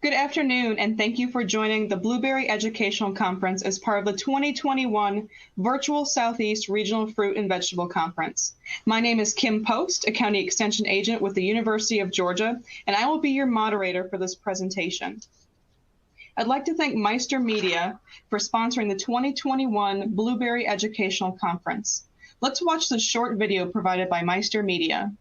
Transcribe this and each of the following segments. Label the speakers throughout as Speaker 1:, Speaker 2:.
Speaker 1: Good afternoon, and thank you for joining the Blueberry Educational Conference as part of the 2021 Virtual Southeast Regional Fruit and Vegetable Conference. My name is Kim Post, a County Extension Agent with the University of Georgia, and I will be your moderator for this presentation. I'd like to thank Meister Media for sponsoring the 2021 Blueberry Educational Conference. Let's watch this short video provided by Meister Media.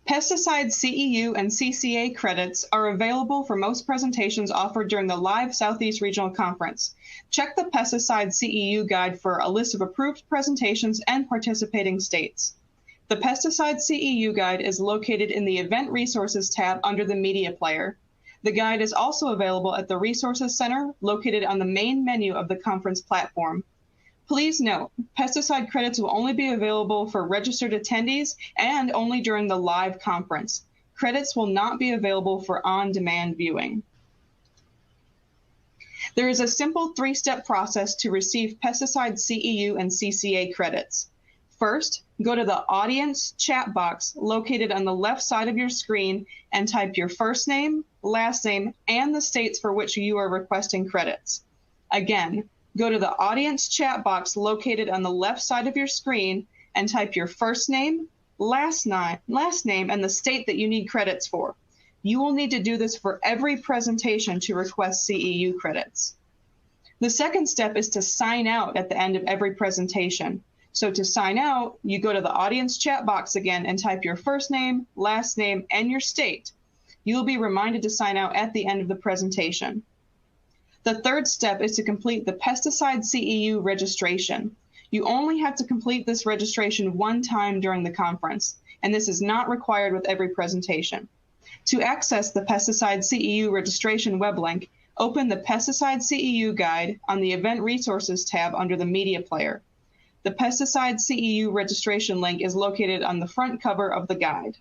Speaker 1: Pesticide CEU and CCA credits are available for most presentations offered during the live Southeast Regional Conference. Check the Pesticide CEU guide for a list of approved presentations and participating states. The Pesticide CEU guide is located in the Event Resources tab under the Media Player. The guide is also available at the Resources Center located on the main menu of the conference platform. Please note, pesticide credits will only be available for registered attendees and only during the live conference. Credits will not be available for on-demand viewing. There is a simple three-step process to receive pesticide CEU and CCA credits. First, go to the audience chat box located on the left side of your screen and type your first name, last name, and the states for which you are requesting credits. Again, go to the audience chat box located on the left side of your screen and type your first name, last name, and the state that you need credits for. You will need to do this for every presentation to request CEU credits. The second step is to sign out at the end of every presentation. So to sign out, you go to the audience chat box again and type your first name, last name, and your state. You will be reminded to sign out at the end of the presentation. The third step is to complete the pesticide CEU registration. You only have to complete this registration one time during the conference, and this is not required with every presentation. To access the pesticide CEU registration web link, open the Pesticide CEU guide on the Event Resources tab under the Media Player. The pesticide CEU registration link is located on the front cover of the guide.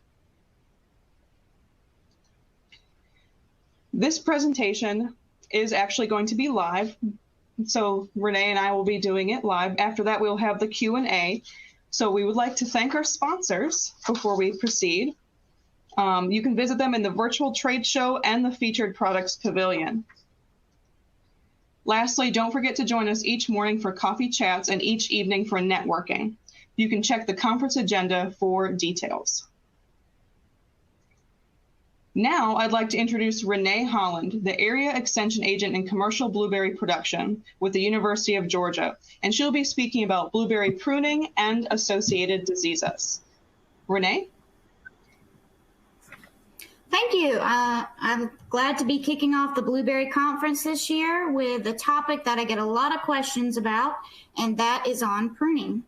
Speaker 1: This presentation is actually going to be live. So Renee and I will be doing it live. After that, we'll have the Q&A. So we would like to thank our sponsors before we proceed. You can visit them in the virtual trade show and the featured products pavilion. Lastly, don't forget to join us each morning for coffee chats and each evening for networking. You can check the conference agenda for details. Now, I'd like to introduce Renee Holland, the Area Extension Agent in Commercial Blueberry Production with the University of Georgia, and she'll be speaking about blueberry pruning and associated diseases. Renee?
Speaker 2: Thank you. I'm glad to be kicking off the Blueberry Conference this year with a topic that I get a lot of questions about, and that is on pruning.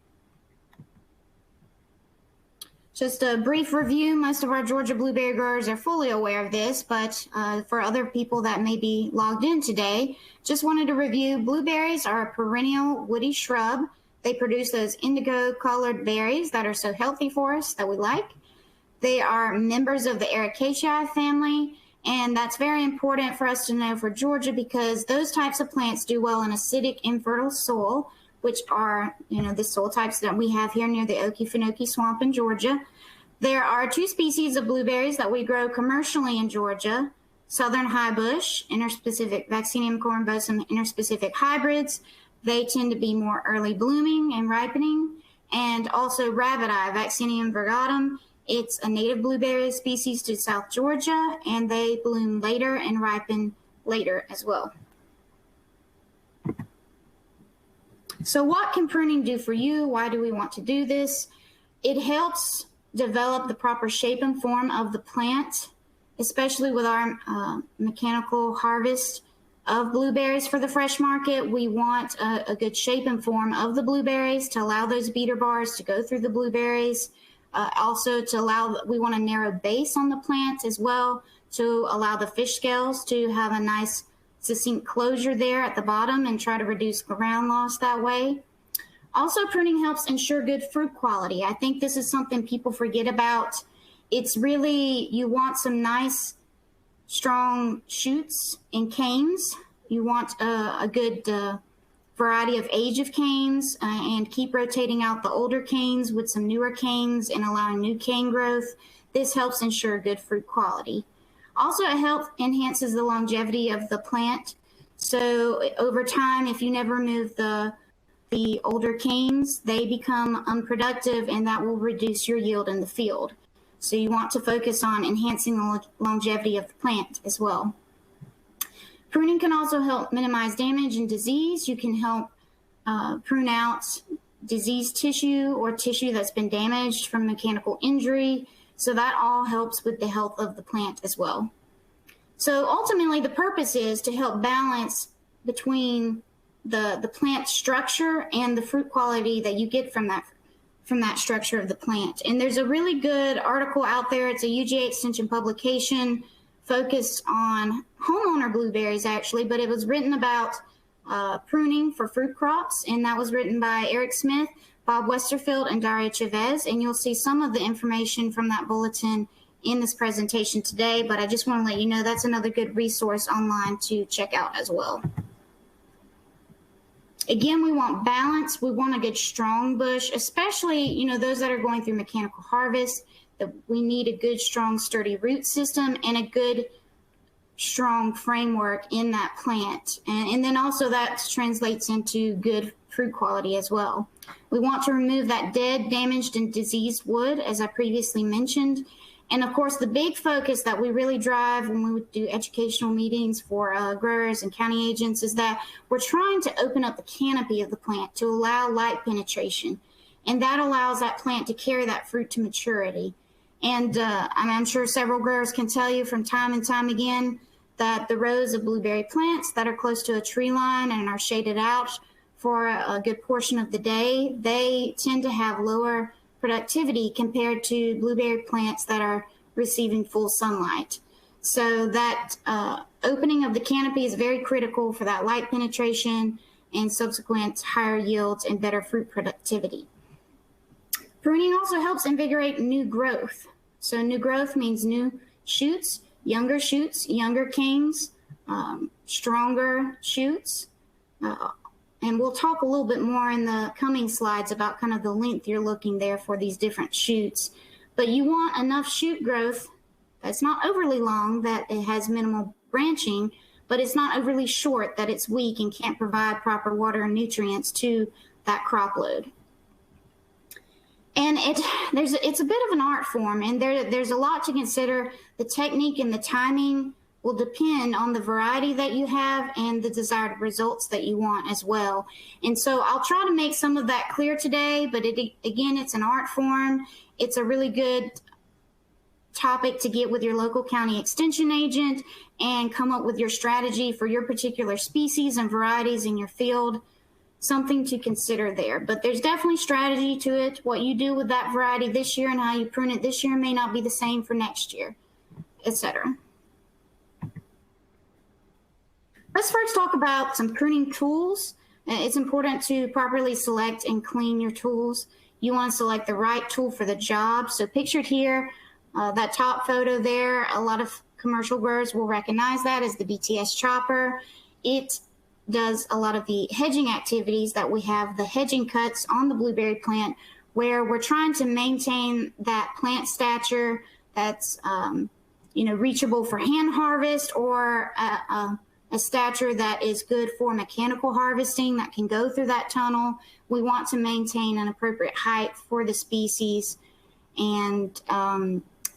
Speaker 2: Just a brief review, most of our Georgia blueberry growers are fully aware of this, but for other people that may be logged in today, just wanted to review blueberries are a perennial woody shrub. They produce those indigo colored berries that are so healthy for us that we like. They are members of the Ericaceae family, and that's very important for us to know for Georgia because those types of plants do well in acidic, infertile soil, which are, the soil types that we have here near the Okefenokee Swamp in Georgia. There are two species of blueberries that we grow commercially in Georgia, Southern High Bush, interspecific Vaccinium corymbosum interspecific hybrids. They tend to be more early blooming and ripening, and also Rabbit Eye, Vaccinium virgatum. It's a native blueberry species to South Georgia, and they bloom later and ripen later as well. So what can pruning do for you? Why do we want to do this? It helps develop the proper shape and form of the plant, especially with our mechanical harvest of blueberries for the fresh market. We want a good shape and form of the blueberries to allow those beater bars to go through the blueberries. Also to allow, we want a narrow base on the plant as well to allow the fish scales to have a nice succinct closure there at the bottom and try to reduce ground loss that way. Also, pruning helps ensure good fruit quality. I think this is something people forget about. It's really, you want some nice, strong shoots and canes. You want a good variety of age of canes and keep rotating out the older canes with some newer canes and allowing new cane growth. This helps ensure good fruit quality. Also, it enhances the longevity of the plant. So over time, if you never remove the older canes, they become unproductive and that will reduce your yield in the field. So you want to focus on enhancing the longevity of the plant as well. Pruning can also help minimize damage and disease. You can help prune out diseased tissue or tissue that's been damaged from mechanical injury. So that all helps with the health of the plant as well. So ultimately, the purpose is to help balance between the plant structure and the fruit quality that you get from that structure of the plant. And there's a really good article out there. It's a UGA Extension publication focused on homeowner blueberries, actually, but it was written about pruning for fruit crops, and that was written by Eric Smith, Bob Westerfield, and Daria Chavez. And you'll see some of the information from that bulletin in this presentation today, but I just want to let you know that's another good resource online to check out as well. Again, we want balance. We want a good strong bush, especially, those that are going through mechanical harvest, that we need a good, strong, sturdy root system and a good, strong framework in that plant. And then also that translates into good fruit quality as well. We want to remove that dead, damaged, and diseased wood, as I previously mentioned. And of course, the big focus that we really drive when we do educational meetings for growers and county agents is that we're trying to open up the canopy of the plant to allow light penetration. And that allows that plant to carry that fruit to maturity. And I'm sure several growers can tell you from time and time again that the rows of blueberry plants that are close to a tree line and are shaded out for a good portion of the day, they tend to have lower productivity compared to blueberry plants that are receiving full sunlight. So that opening of the canopy is very critical for that light penetration and subsequent higher yields and better fruit productivity. Pruning also helps invigorate new growth. So new growth means new shoots, younger canes, stronger shoots. And we'll talk a little bit more in the coming slides about kind of the length you're looking there for these different shoots. But you want enough shoot growth that's not overly long, that it has minimal branching, but it's not overly short, that it's weak and can't provide proper water and nutrients to that crop load. And it's a bit of an art form, and there's a lot to consider. The technique and the timing will depend on the variety that you have and the desired results that you want as well. And so I'll try to make some of that clear today, but again, it's an art form. It's a really good topic to get with your local county extension agent and come up with your strategy for your particular species and varieties in your field. Something to consider there, but there's definitely strategy to it. What you do with that variety this year and how you prune it this year may not be the same for next year, etc. Let's first talk about some pruning tools. It's important to properly select and clean your tools. You want to select the right tool for the job. So pictured here, that top photo there, a lot of commercial growers will recognize that as the BTS chopper. It does a lot of the hedging activities that we have, the hedging cuts on the blueberry plant, where we're trying to maintain that plant stature that's reachable for hand harvest, or a stature that is good for mechanical harvesting that can go through that tunnel. We want to maintain an appropriate height for the species. And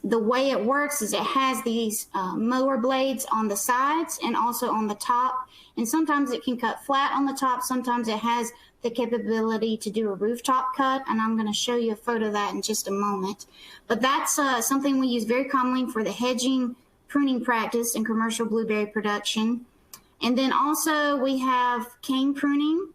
Speaker 2: the way it works is it has these mower blades on the sides and also on the top. And sometimes it can cut flat on the top. Sometimes it has the capability to do a rooftop cut. And I'm going to show you a photo of that in just a moment. But that's something we use very commonly for the hedging pruning practice in commercial blueberry production. And then also we have cane pruning.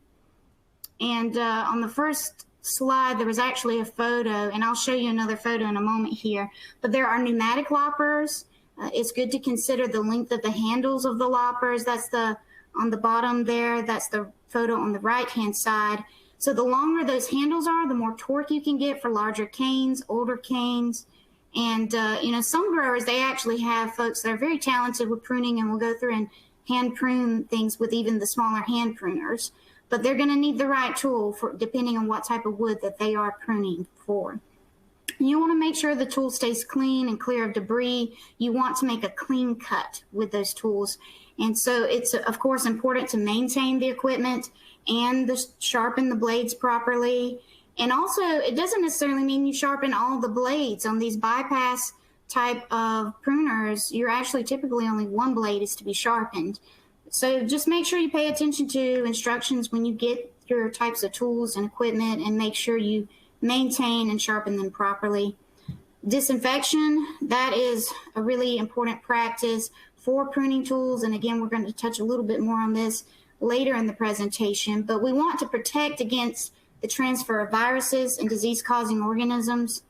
Speaker 2: And on the first slide, there was actually a photo, and I'll show you another photo in a moment here, but there are pneumatic loppers. It's good to consider the length of the handles of the loppers. That's on the bottom there. That's the photo on the right-hand side. So the longer those handles are, the more torque you can get for larger canes, older canes. And, some growers, they actually have folks that are very talented with pruning and will go through and hand prune things with even the smaller hand pruners. But they're going to need the right tool depending on what type of wood that they are pruning for. You want to make sure the tool stays clean and clear of debris. You want to make a clean cut with those tools. And so it's, of course, important to maintain the equipment and sharpen the blades properly. And also, it doesn't necessarily mean you sharpen all the blades. On these bypass type of pruners, you're actually typically only one blade is to be sharpened. So just make sure you pay attention to instructions when you get your types of tools and equipment, and make sure you maintain and sharpen them properly. Disinfection, that is a really important practice for pruning tools. And again, we're going to touch a little bit more on this later in the presentation, but we want to protect against the transfer of viruses and disease-causing organisms.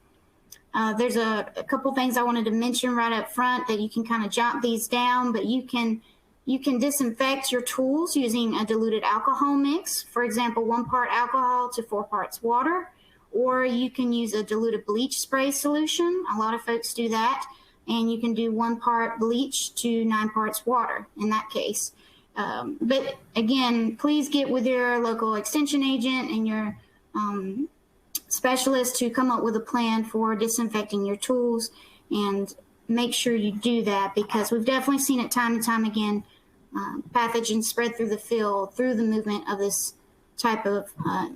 Speaker 2: There's a couple things I wanted to mention right up front that you can kind of jot these down, but you can disinfect your tools using a diluted alcohol mix. For example, 1 part alcohol to 4 parts water, or you can use a diluted bleach spray solution. A lot of folks do that, and you can do 1 part bleach to 9 parts water in that case. But again, please get with your local extension agent and your specialist to come up with a plan for disinfecting your tools, and make sure you do that, because we've definitely seen it time and time again, pathogens spread through the field through the movement of this type of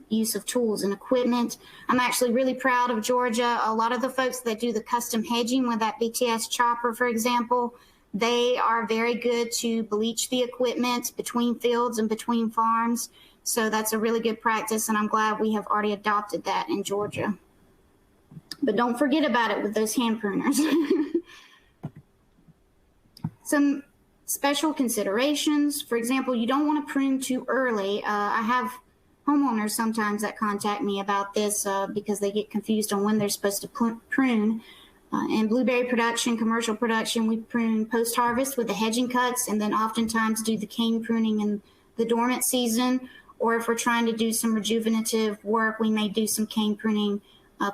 Speaker 2: use of tools and equipment. I'm actually really proud of Georgia. A lot of the folks that do the custom hedging with that BTS chopper, for example, they are very good to bleach the equipment between fields and between farms. So that's a really good practice, and I'm glad we have already adopted that in Georgia. But don't forget about it with those hand pruners. Some special considerations. For example, you don't want to prune too early. I have homeowners sometimes that contact me about this because they get confused on when they're supposed to prune. In blueberry production, commercial production, we prune post-harvest with the hedging cuts, and then oftentimes do the cane pruning in the dormant season. Or if we're trying to do some rejuvenative work, we may do some cane pruning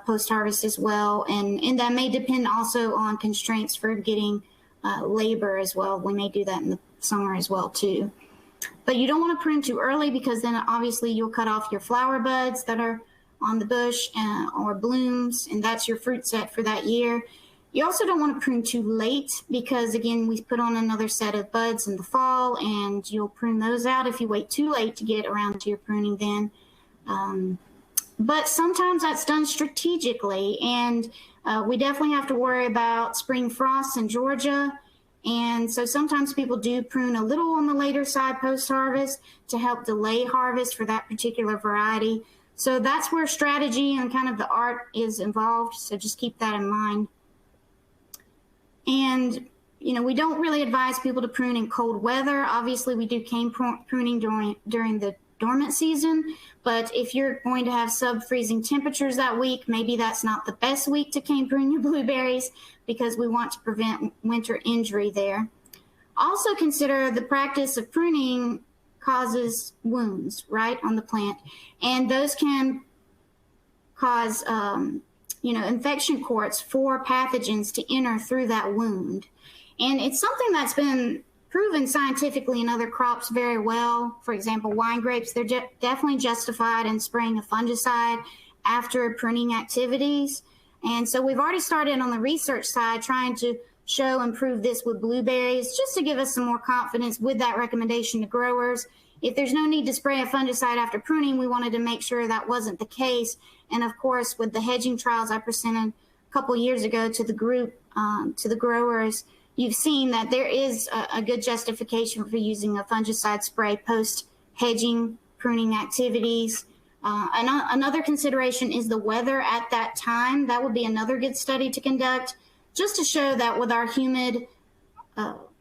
Speaker 2: post-harvest as well. And that may depend also on constraints for getting labor as well. We may do that in the summer as well too. But you don't want to prune too early, because then obviously you'll cut off your flower buds that are on the bush or blooms, and that's your fruit set for that year. You also don't want to prune too late, because again, we put on another set of buds in the fall, and you'll prune those out if you wait too late to get around to your pruning then. But sometimes that's done strategically, and we definitely have to worry about spring frosts in Georgia. And so sometimes people do prune a little on the later side post-harvest to help delay harvest for that particular variety. So that's where strategy and kind of the art is involved. So just keep that in mind. And, we don't really advise people to prune in cold weather. Obviously, we do cane pruning during the dormant season. But if you're going to have sub-freezing temperatures that week, maybe that's not the best week to cane prune your blueberries, because we want to prevent winter injury there. Also consider the practice of pruning causes wounds, right, on the plant. And those can cause, infection courts for pathogens to enter through that wound. And it's something that's been proven scientifically in other crops very well. For example, wine grapes, they're definitely justified in spraying a fungicide after pruning activities. And so we've already started on the research side trying to show and prove this with blueberries, just to give us some more confidence with that recommendation to growers. If there's no need to spray a fungicide after pruning, we wanted to make sure that wasn't the case. And of course, with the hedging trials I presented a couple years ago to the group, to the growers, you've seen that there is a good justification for using a fungicide spray post-hedging pruning activities. Another consideration is the weather at that time. That would be another good study to conduct, just to show that with our humid,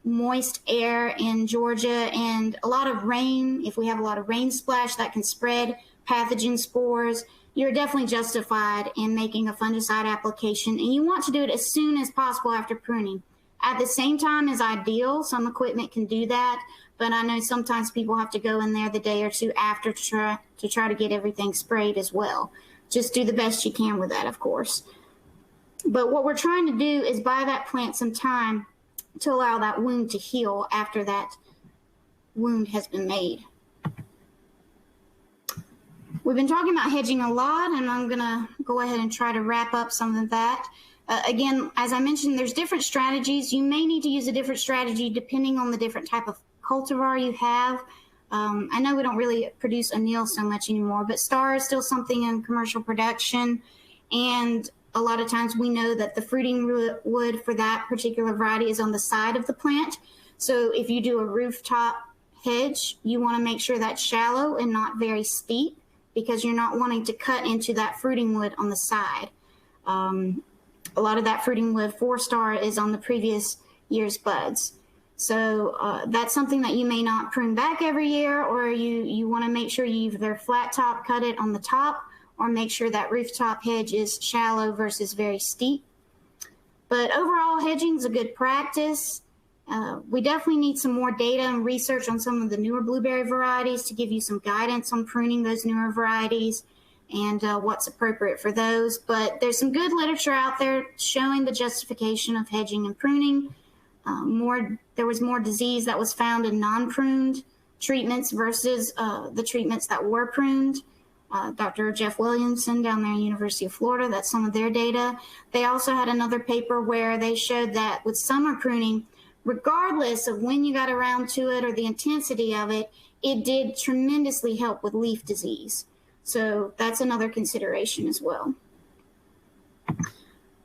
Speaker 2: moist air in Georgia and a lot of rain, if we have a lot of rain splash, that can spread pathogen spores. you're definitely justified in making a fungicide application, and you want to do it as soon as possible after pruning. At the same time is ideal. Some equipment can do that, but I know sometimes people have to go in there the day or two after to try to get everything sprayed as well. Just do the best you can with that, of course. But what we're trying to do is buy that plant some time to allow that wound to heal after that wound has been made. We've been talking about hedging a lot, and I'm going to go ahead and try to wrap up some of that. Again, as I mentioned, there's different strategies. You may need to use a different strategy depending on the different type of cultivar you have. I know we don't really produce anil so much anymore, but star is still something in commercial production. And a lot of times we know that the fruiting wood for that particular variety is on the side of the plant. So if you do a rooftop hedge, you want to make sure that's shallow and not very steep, because you're not wanting to cut into that fruiting wood on the side. A lot of that fruiting wood 4-star is on the previous year's buds. So that's something that you may not prune back every year, or you want to make sure you either flat top cut it on the top, or make sure that rooftop hedge is shallow versus very steep. But overall, hedging is a good practice. We definitely need some more data and research on some of the newer blueberry varieties to give you some guidance on pruning those newer varieties and what's appropriate for those. But there's some good literature out there showing the justification of hedging and pruning. There was more disease that was found in non-pruned treatments versus the treatments that were pruned. Dr. Jeff Williamson down there at University of Florida, that's some of their data. They also had another paper where they showed that with summer pruning, regardless of when you got around to it or the intensity of it, it did tremendously help with leaf disease. So that's another consideration as well.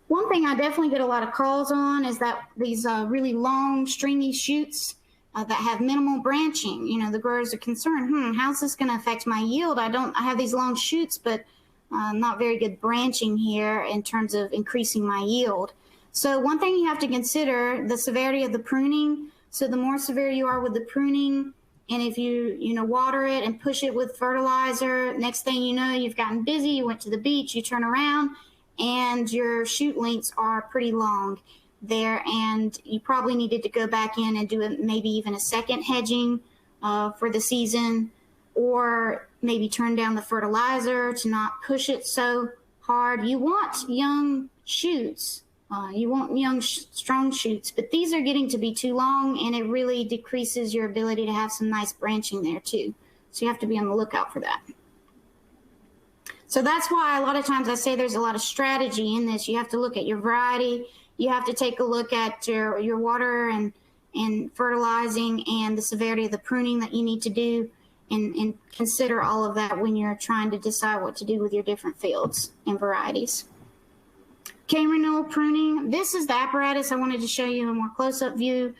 Speaker 2: One thing I definitely get a lot of calls on is that these really long, stringy shoots that have minimal branching. You know, the growers are concerned, how's this going to affect my yield? I have these long shoots, but not very good branching here in terms of increasing my yield. So one thing you have to consider, the severity of the pruning. So the more severe you are with the pruning, and if you water it and push it with fertilizer, next thing you know, you've gotten busy, you went to the beach, you turn around, and your shoot lengths are pretty long there, and you probably needed to go back in and do maybe even a second hedging for the season, or maybe turn down the fertilizer to not push it so hard. You want young shoots. You want young, strong shoots, but these are getting to be too long, and it really decreases your ability to have some nice branching there too. So you have to be on the lookout for that. So that's why a lot of times I say there's a lot of strategy in this. You have to look at your variety. You have to take a look at your water and fertilizing and the severity of the pruning that you need to do, and consider all of that when you're trying to decide what to do with your different fields and varieties. Cane renewal pruning. This is the apparatus I wanted to show you in a more close-up view.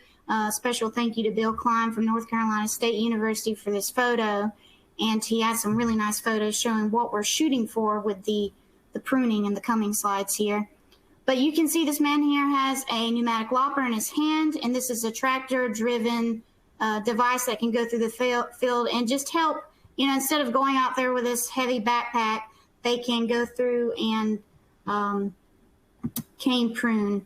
Speaker 2: Special thank you to Bill Klein from North Carolina State University for this photo. And he has some really nice photos showing what we're shooting for with the pruning in the coming slides here. But you can see this man here has a pneumatic lopper in his hand, and this is a tractor-driven device that can go through the field and just help, instead of going out there with this heavy backpack, they can go through and cane prune.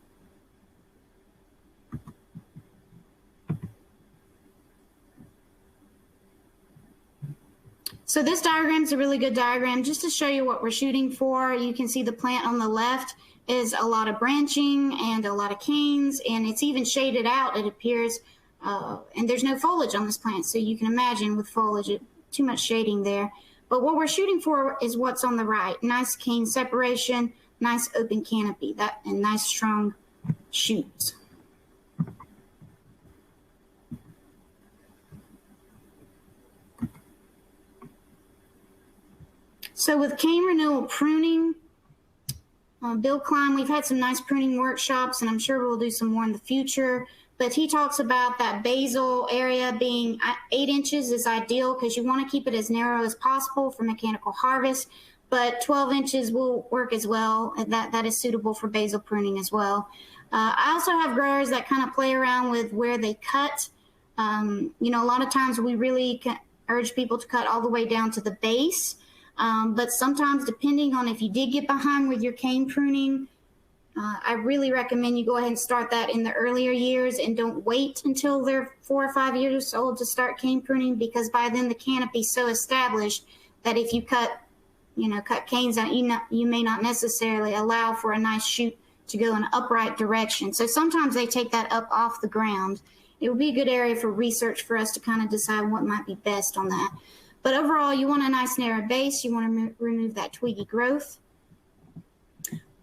Speaker 2: So this diagram is a really good diagram just to show you what we're shooting for. You can see the plant on the left is a lot of branching and a lot of canes, and it's even shaded out, it appears, and there's no foliage on this plant, so you can imagine with foliage, too much shading there. But what we're shooting for is what's on the right. Nice cane separation, nice open canopy, and nice strong shoots. So with cane renewal pruning, Bill Klein, we've had some nice pruning workshops, and I'm sure we'll do some more in the future, but he talks about that basal area being 8 inches is ideal because you want to keep it as narrow as possible for mechanical harvest, but 12 inches will work as well. That is suitable for basal pruning as well. I also have growers that kind of play around with where they cut. A lot of times we really urge people to cut all the way down to the base. But sometimes, depending on if you did get behind with your cane pruning, I really recommend you go ahead and start that in the earlier years and don't wait until they're 4 or 5 years old to start cane pruning, because by then the canopy is so established that if you cut canes out, you may not necessarily allow for a nice shoot to go in an upright direction. So sometimes they take that up off the ground. It would be a good area for research for us to kind of decide what might be best on that. But overall, you want a nice narrow base. You want to remove that twiggy growth.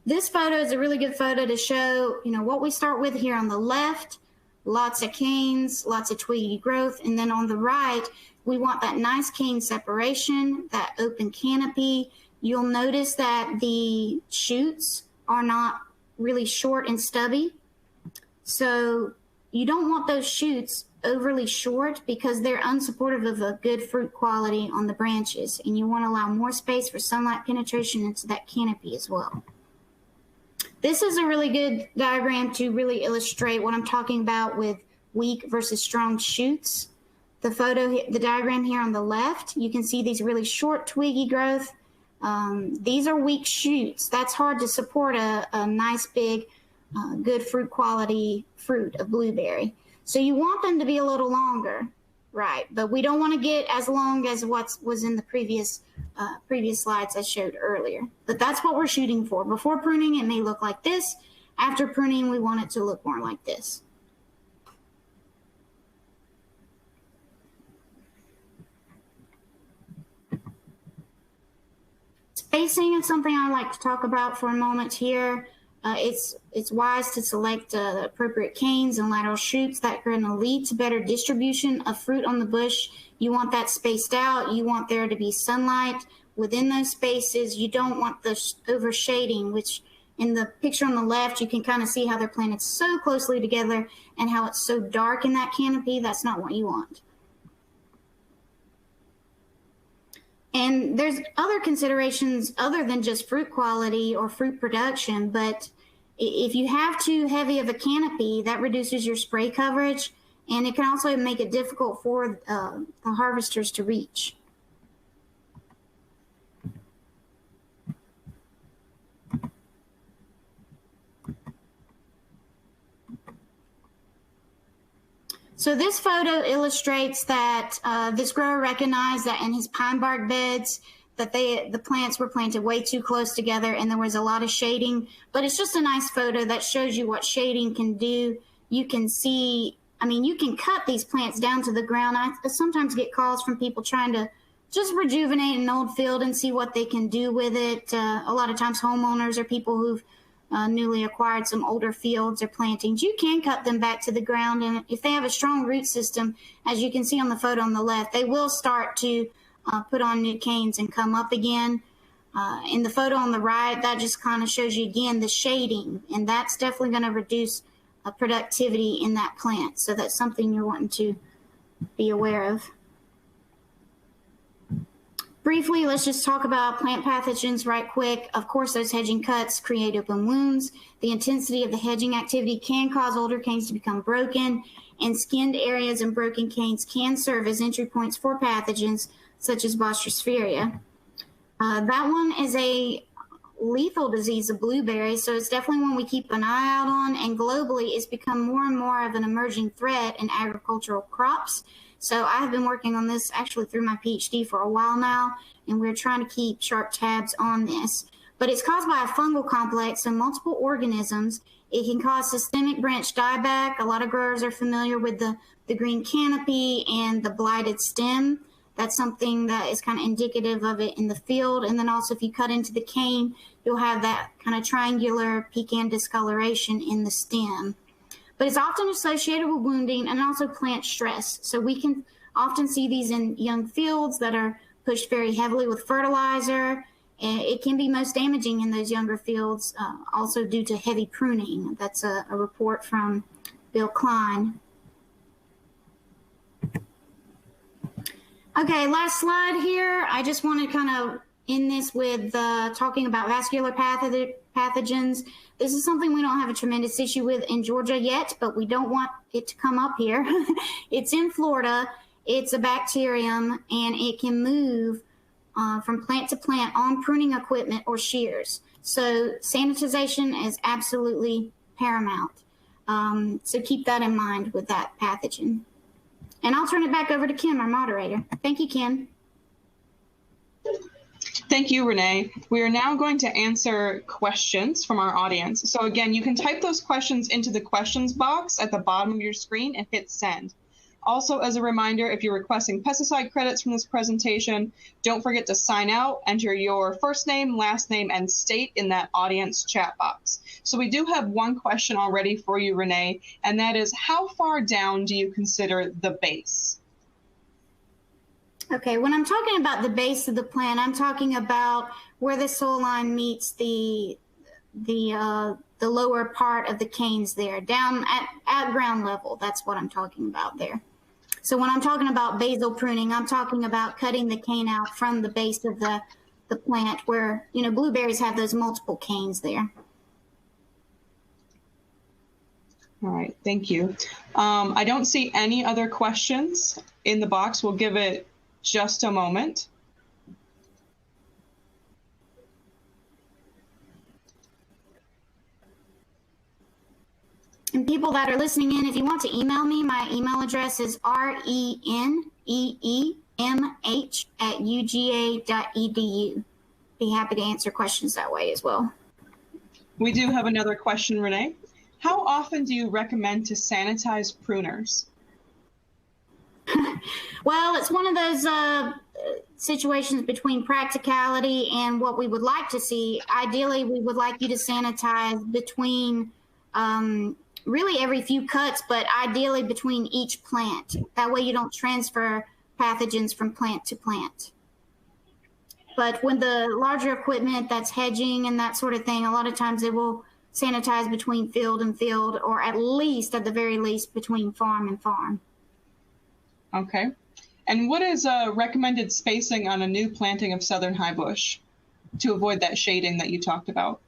Speaker 2: This photo is a really good photo to show, what we start with here on the left, lots of canes, lots of twiggy growth. And then on the right, we want that nice cane separation, that open canopy. You'll notice that the shoots are not really short and stubby. So you don't want those shoots overly short because they're unsupportive of a good fruit quality on the branches. And you want to allow more space for sunlight penetration into that canopy as well. This is a really good diagram to really illustrate what I'm talking about with weak versus strong shoots. The diagram here on the left, you can see these really short twiggy growth. These are weak shoots. That's hard to support a nice big, good fruit quality fruit of blueberry. So you want them to be a little longer, right? But we don't want to get as long as what was in the previous slides I showed earlier. But that's what we're shooting for. Before pruning, it may look like this. After pruning, we want it to look more like this. Spacing is something I like to talk about for a moment here. It's wise to select the appropriate canes and lateral shoots that are going to lead to better distribution of fruit on the bush. You want that spaced out. You want there to be sunlight within those spaces. You don't want the overshading, which in the picture on the left, you can kind of see how they're planted so closely together and how it's so dark in that canopy. That's not what you want. And there's other considerations other than just fruit quality or fruit production, but if you have too heavy of a canopy, that reduces your spray coverage, and it can also make it difficult for the harvesters to reach. So this photo illustrates that this grower recognized that in his pine bark beds that the plants were planted way too close together and there was a lot of shading. But it's just a nice photo that shows you what shading can do. You can see, you can cut these plants down to the ground. I sometimes get calls from people trying to just rejuvenate an old field and see what they can do with it. A lot of times homeowners or people who've newly acquired some older fields or plantings, you can cut them back to the ground. And if they have a strong root system, as you can see on the photo on the left, they will start to put on new canes and come up again. In the photo on the right, that just kind of shows you again the shading, and that's definitely going to reduce productivity in that plant. So that's something you're wanting to be aware of. Briefly, let's just talk about plant pathogens right quick. Of course, those hedging cuts create open wounds. The intensity of the hedging activity can cause older canes to become broken, and skinned areas and broken canes can serve as entry points for pathogens such as Botryosphaeria. That one is a lethal disease of blueberries, so it's definitely one we keep an eye out on, and globally it's become more and more of an emerging threat in agricultural crops. So I have been working on this actually through my PhD for a while now, and we're trying to keep sharp tabs on this. But it's caused by a fungal complex and multiple organisms. It can cause systemic branch dieback. A lot of growers are familiar with the green canopy and the blighted stem. That's something that is kind of indicative of it in the field. And then also if you cut into the cane, you'll have that kind of triangular pecan discoloration in the stem. But it's often associated with wounding and also plant stress. So we can often see these in young fields that are pushed very heavily with fertilizer. And it can be most damaging in those younger fields, also due to heavy pruning. That's a report from Bill Klein. Okay, last slide here. I just want to kind of end this with talking about vascular pathogens. This is something we don't have a tremendous issue with in Georgia yet, but we don't want it to come up here. It's in Florida. It's a bacterium, and it can move from plant to plant on pruning equipment or shears. So sanitization is absolutely paramount. So keep that in mind with that pathogen. And I'll turn it back over to Kim, our moderator. Thank you, Kim.
Speaker 1: Thank you, Renee. We are now going to answer questions from our audience. So again, you can type those questions into the questions box at the bottom of your screen and hit send. Also, as a reminder, if you're requesting pesticide credits from this presentation, don't forget to sign out, enter your first name, last name, and state in that audience chat box. So we do have one question already for you, Renee, and that is, how far down do you consider the base?
Speaker 2: Okay, when I'm talking about the base of the plant, I'm talking about where the soil line meets the lower part of the canes there, down at ground level. That's what I'm talking about there. So when I'm talking about basal pruning, I'm talking about cutting the cane out from the base of the plant where, you know, blueberries have those multiple canes there.
Speaker 1: All right, thank you. I don't see any other questions in the box. We'll give it just a moment.
Speaker 2: And people that are listening in, if you want to email me, my email address is reneemh@uga.edu. Be happy to answer questions that way as well.
Speaker 1: We do have another question, Renee. How often do you recommend to sanitize pruners?
Speaker 2: Well, it's one of those situations between practicality and what we would like to see. Ideally, we would like you to sanitize between really every few cuts, but ideally between each plant. That way you don't transfer pathogens from plant to plant. But when the larger equipment that's hedging and that sort of thing, a lot of times it will sanitize between field and field, or at the very least, between farm and farm.
Speaker 1: Okay. And what is recommended spacing on a new planting of southern high bush to avoid that shading that you talked about?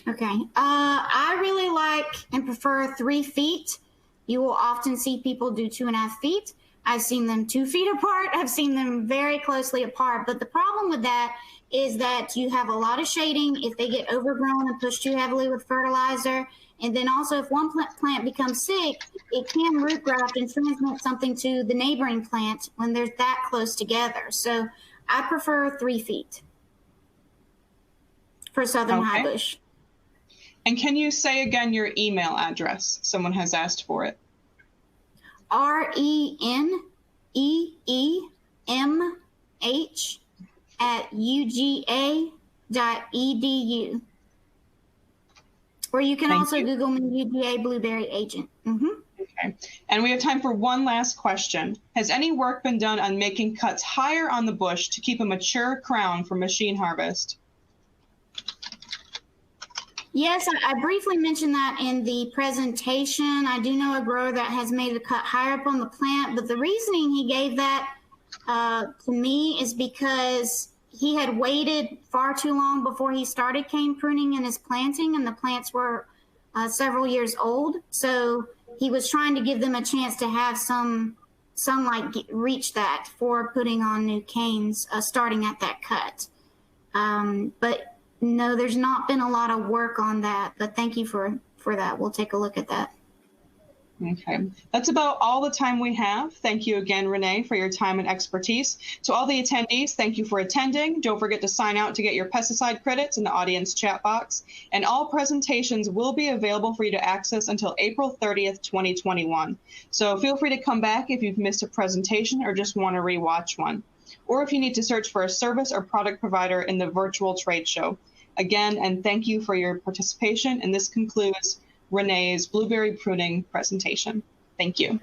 Speaker 2: Okay. I really like and prefer 3 feet. You will often see people do 2.5 feet. I've seen them 2 feet apart. I've seen them very closely apart. But the problem with that is that you have a lot of shading if they get overgrown and pushed too heavily with fertilizer. And then also if one plant becomes sick, it can root graft and transmit something to the neighboring plant when they're that close together. So I prefer 3 feet for southern high bush.
Speaker 1: And can you say again your email address? Someone has asked for it.
Speaker 2: reneemh@uga.edu. Or you can also Google me UGA blueberry agent.
Speaker 1: Okay. And we have time for one last question. Has any work been done on making cuts higher on the bush to keep a mature crown for machine harvest?
Speaker 2: Yes, I briefly mentioned that in the presentation. I do know a grower that has made a cut higher up on the plant, but the reasoning he gave that to me is because he had waited far too long before he started cane pruning in his planting, and the plants were several years old. So he was trying to give them a chance to have some sunlight reach that for putting on new canes, starting at that cut. But no, there's not been a lot of work on that, but thank you for that. We'll take a look at that.
Speaker 1: Okay, that's about all the time we have. Thank you again, Renee, for your time and expertise. To all the attendees, thank you for attending. Don't forget to sign out to get your pesticide credits in the audience chat box. And all presentations will be available for you to access until April 30th, 2021. So feel free to come back if you've missed a presentation or just want to rewatch one, or if you need to search for a service or product provider in the virtual trade show. Again, and thank you for your participation. And this concludes Renee's blueberry pruning presentation. Thank you.